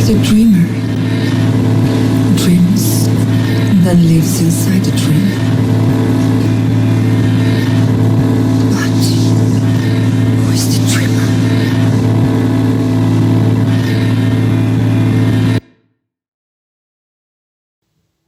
is a dreamer. Dreams, then lives inside a dream. But who is the dreamer?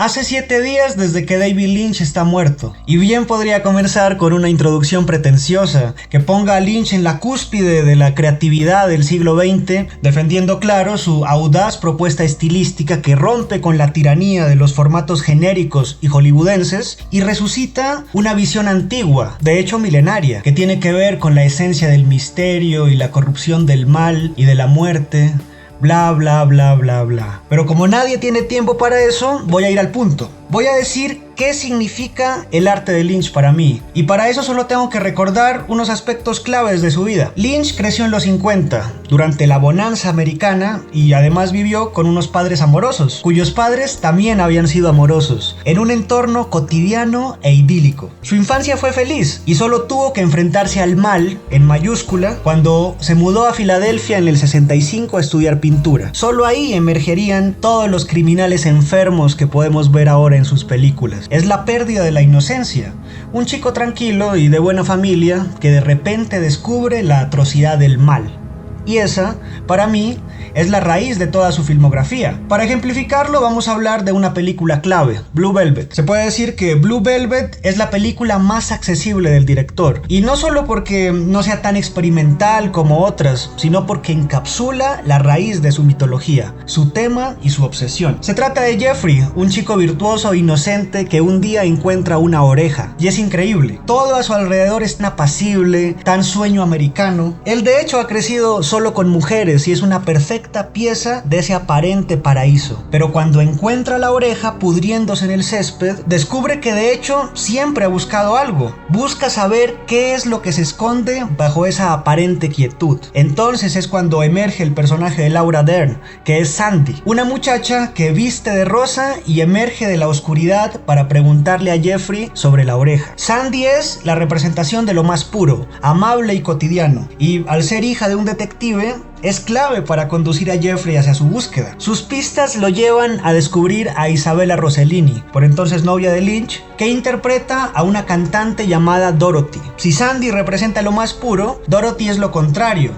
Hace 7 días desde que David Lynch está muerto, y bien podría comenzar con una introducción pretenciosa que ponga a Lynch en la cúspide de la creatividad del siglo XX, defendiendo claro su audaz propuesta estilística que rompe con la tiranía de los formatos genéricos y hollywoodenses y resucita una visión antigua, de hecho milenaria, que tiene que ver con la esencia del misterio y la corrupción del mal y de la muerte. Bla bla bla bla bla. Pero como nadie tiene tiempo para eso, voy a ir al punto. Voy a decir qué significa el arte de Lynch para mí. Y para eso solo tengo que recordar unos aspectos claves de su vida. Lynch creció en los 50, durante la bonanza americana, y además vivió con unos padres amorosos, cuyos padres también habían sido amorosos, en un entorno cotidiano e idílico. Su infancia fue feliz y solo tuvo que enfrentarse al mal, en mayúscula, cuando se mudó a Filadelfia en el 65 a estudiar pintura. Solo ahí emergerían todos los criminales enfermos que podemos ver ahora en sus películas. Es la pérdida de la inocencia. Un chico tranquilo y de buena familia que de repente descubre la atrocidad del mal. Y esa, para mí, es la raíz de toda su filmografía. Para ejemplificarlo, vamos a hablar de una película clave, Blue Velvet. Se puede decir que Blue Velvet es la película más accesible del director. Y no solo porque no sea tan experimental como otras, sino porque encapsula la raíz de su mitología, su tema y su obsesión. Se trata de Jeffrey, un chico virtuoso e inocente que un día encuentra una oreja. Y es increíble. Todo a su alrededor es tan apacible, tan sueño americano. Él de hecho ha crecido solo con mujeres y es una perfecta pieza de ese aparente paraíso. Pero cuando encuentra la oreja pudriéndose en el césped, descubre que de hecho siempre ha buscado algo. Busca saber qué es lo que se esconde bajo esa aparente quietud. Entonces es cuando emerge el personaje de Laura Dern, que es Sandy, una muchacha que viste de rosa y emerge de la oscuridad para preguntarle a Jeffrey sobre la oreja. Sandy es la representación de lo más puro, amable y cotidiano, y al ser hija de un detective, es clave para conducir a Jeffrey hacia su búsqueda. Sus pistas lo llevan a descubrir a Isabella Rossellini, por entonces novia de Lynch, que interpreta a una cantante llamada Dorothy. Si Sandy representa lo más puro, Dorothy es lo contrario.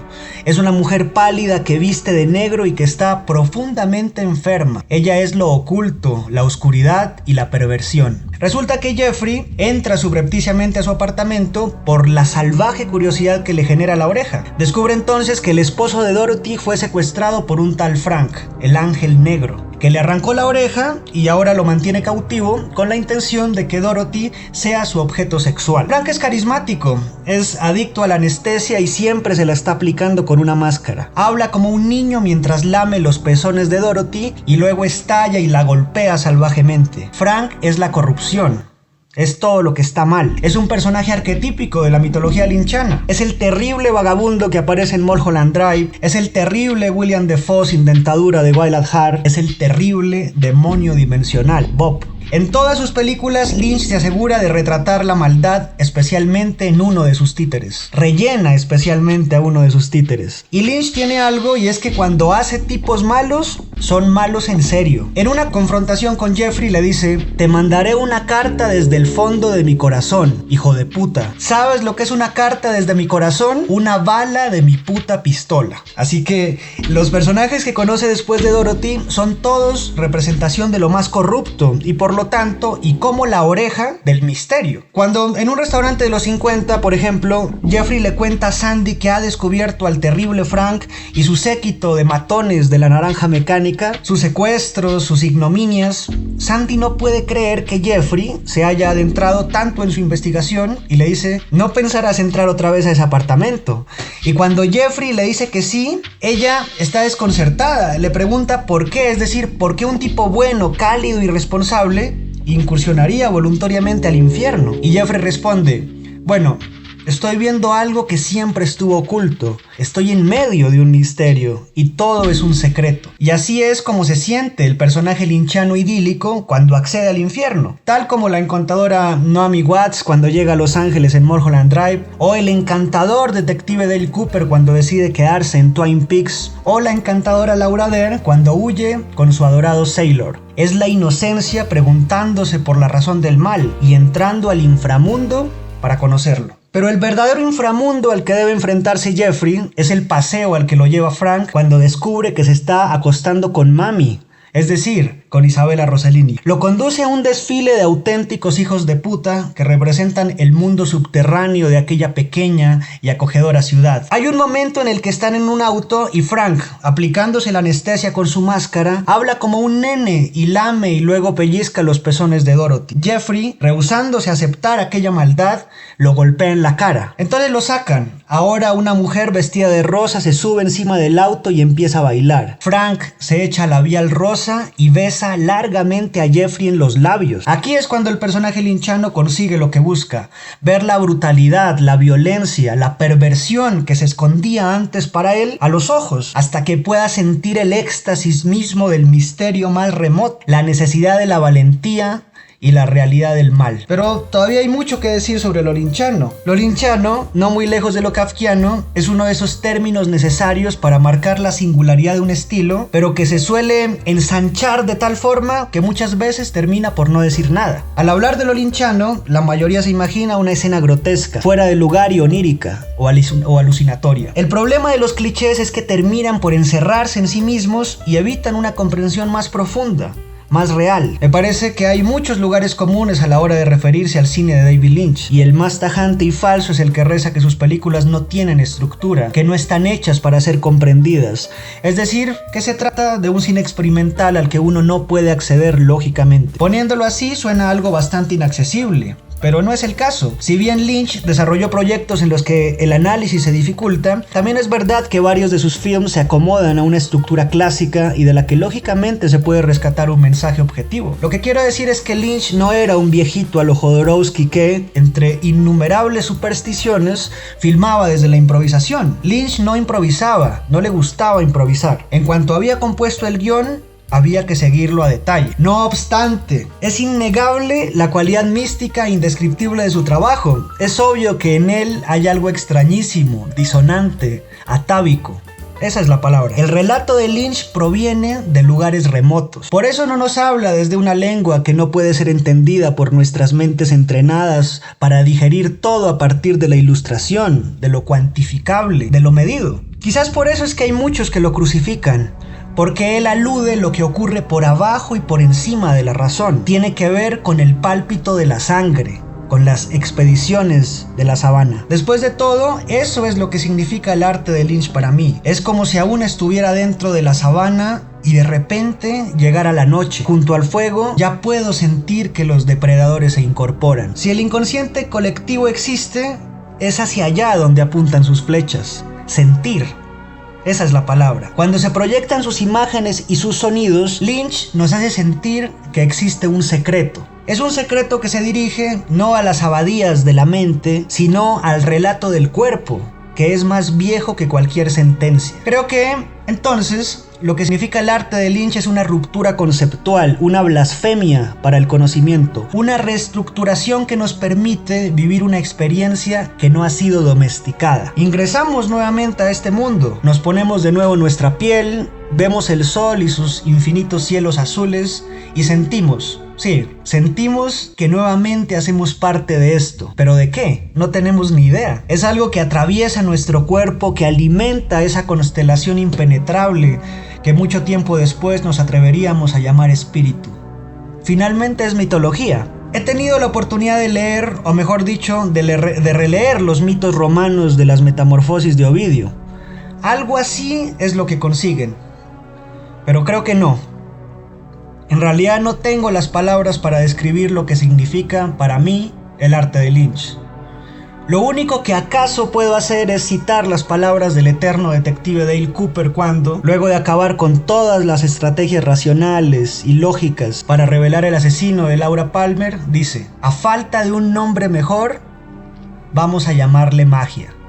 Es una mujer pálida que viste de negro y que está profundamente enferma. Ella es lo oculto, la oscuridad y la perversión. Resulta que Jeffrey entra subrepticiamente a su apartamento por la salvaje curiosidad que le genera la oreja. Descubre entonces que el esposo de Dorothy fue secuestrado por un tal Frank, el ángel negro, que le arrancó la oreja y ahora lo mantiene cautivo con la intención de que Dorothy sea su objeto sexual. Frank es carismático, es adicto a la anestesia y siempre se la está aplicando con una máscara. Habla como un niño mientras lame los pezones de Dorothy y luego estalla y la golpea salvajemente. Frank es la corrupción. Es todo lo que está mal. Es un personaje arquetípico de la mitología lynchiana. Es el terrible vagabundo que aparece en Mulholland Drive. Es el terrible William Dafoe sin dentadura de Wild at Heart. Es el terrible demonio dimensional, Bob. En todas sus películas, Lynch se asegura de retratar la maldad, especialmente en uno de sus títeres. Rellena especialmente a uno de sus títeres. Y Lynch tiene algo, y es que cuando hace tipos malos, son malos en serio. En una confrontación con Jeffrey le dice: te mandaré una carta desde el fondo de mi corazón, hijo de puta. ¿Sabes lo que es una carta desde mi corazón? Una bala de mi puta pistola. Así que los personajes que conoce después de Dorothy son todos representación de lo más corrupto y por lo tanto, y como la oreja del misterio. Cuando en un restaurante de los 50, por ejemplo, Jeffrey le cuenta a Sandy que ha descubierto al terrible Frank y su séquito de matones de la naranja mecánica, sus secuestros, sus ignominias, Sandy no puede creer que Jeffrey se haya adentrado tanto en su investigación y le dice: no pensarás entrar otra vez a ese apartamento. Y cuando Jeffrey le dice que sí, ella está desconcertada, le pregunta por qué, es decir, por qué un tipo bueno, cálido y responsable incursionaría voluntariamente al infierno. Y Jeffrey responde: bueno, Estoy viendo algo que siempre estuvo oculto. Estoy en medio de un misterio y todo es un secreto. Y así es como se siente el personaje lynchiano idílico cuando accede al infierno. Tal como la encantadora Naomi Watts cuando llega a Los Ángeles en Mulholland Drive, o el encantador detective Dale Cooper cuando decide quedarse en Twin Peaks, o la encantadora Laura Dern cuando huye con su adorado Sailor. Es la inocencia preguntándose por la razón del mal y entrando al inframundo para conocerlo. Pero el verdadero inframundo al que debe enfrentarse Jeffrey es el paseo al que lo lleva Frank cuando descubre que se está acostando con Mami, es decir, con Isabella Rossellini. Lo conduce a un desfile de auténticos hijos de puta que representan el mundo subterráneo de aquella pequeña y acogedora ciudad. Hay un momento en el que están en un auto y Frank, aplicándose la anestesia con su máscara, habla como un nene y lame y luego pellizca los pezones de Dorothy. Jeffrey, rehusándose a aceptar aquella maldad, lo golpea en la cara. Entonces lo sacan. Ahora una mujer vestida de rosa se sube encima del auto y empieza a bailar. Frank se echa labial rosa y besa largamente a Jeffrey en los labios. Aquí es cuando el personaje lynchiano consigue lo que busca: ver la brutalidad, la violencia, la perversión que se escondía antes para él a los ojos, hasta que pueda sentir el éxtasis mismo del misterio más remoto, la necesidad de la valentía y la realidad del mal. Pero todavía hay mucho que decir sobre lo lynchiano. Lo lynchiano, no muy lejos de lo kafkiano, es uno de esos términos necesarios para marcar la singularidad de un estilo, pero que se suele ensanchar de tal forma que muchas veces termina por no decir nada. Al hablar de lo lynchiano, la mayoría se imagina una escena grotesca, fuera de lugar y onírica o alucinatoria. El problema de los clichés es que terminan por encerrarse en sí mismos y evitan una comprensión más profunda, más real. Me parece que hay muchos lugares comunes a la hora de referirse al cine de David Lynch, y el más tajante y falso es el que reza que sus películas no tienen estructura, que no están hechas para ser comprendidas. Es decir, que se trata de un cine experimental al que uno no puede acceder lógicamente. Poniéndolo así suena algo bastante inaccesible, pero no es el caso. Si bien Lynch desarrolló proyectos en los que el análisis se dificulta, también es verdad que varios de sus films se acomodan a una estructura clásica y de la que lógicamente se puede rescatar un mensaje objetivo. Lo que quiero decir es que Lynch no era un viejito a lo Jodorowsky que, entre innumerables supersticiones, filmaba desde la improvisación. Lynch no improvisaba, no le gustaba improvisar. En cuanto había compuesto el guión, había que seguirlo a detalle. No obstante, es innegable la cualidad mística e indescriptible de su trabajo. Es obvio que en él hay algo extrañísimo, disonante, atávico. Esa es la palabra. El relato de Lynch proviene de lugares remotos. Por eso no nos habla desde una lengua que no puede ser entendida por nuestras mentes entrenadas para digerir todo a partir de la ilustración, de lo cuantificable, de lo medido. Quizás por eso es que hay muchos que lo crucifican, porque él alude lo que ocurre por abajo y por encima de la razón. Tiene que ver con el pálpito de la sangre, con las expediciones de la sabana. Después de todo, eso es lo que significa el arte de Lynch para mí. Es como si aún estuviera dentro de la sabana y de repente llegara la noche. Junto al fuego ya puedo sentir que los depredadores se incorporan. Si el inconsciente colectivo existe, es hacia allá donde apuntan sus flechas. Sentir. Esa es la palabra. Cuando se proyectan sus imágenes y sus sonidos, Lynch nos hace sentir que existe un secreto. Es un secreto que se dirige no a las abadías de la mente, sino al relato del cuerpo, que es más viejo que cualquier sentencia. Creo que, entonces, lo que significa el arte de Lynch es una ruptura conceptual, una blasfemia para el conocimiento, una reestructuración que nos permite vivir una experiencia que no ha sido domesticada. Ingresamos nuevamente a este mundo, nos ponemos de nuevo nuestra piel, vemos el sol y sus infinitos cielos azules y sentimos que nuevamente hacemos parte de esto. ¿Pero de qué? No tenemos ni idea. Es algo que atraviesa nuestro cuerpo, que alimenta esa constelación impenetrable que mucho tiempo después nos atreveríamos a llamar espíritu. Finalmente es mitología. He tenido la oportunidad de leer, o mejor dicho, de releer los mitos romanos de las metamorfosis de Ovidio. Algo así es lo que consiguen. Pero creo que no. En realidad no tengo las palabras para describir lo que significa para mí el arte de Lynch. Lo único que acaso puedo hacer es citar las palabras del eterno detective Dale Cooper cuando, luego de acabar con todas las estrategias racionales y lógicas para revelar el asesino de Laura Palmer, dice: a falta de un nombre mejor, vamos a llamarle magia.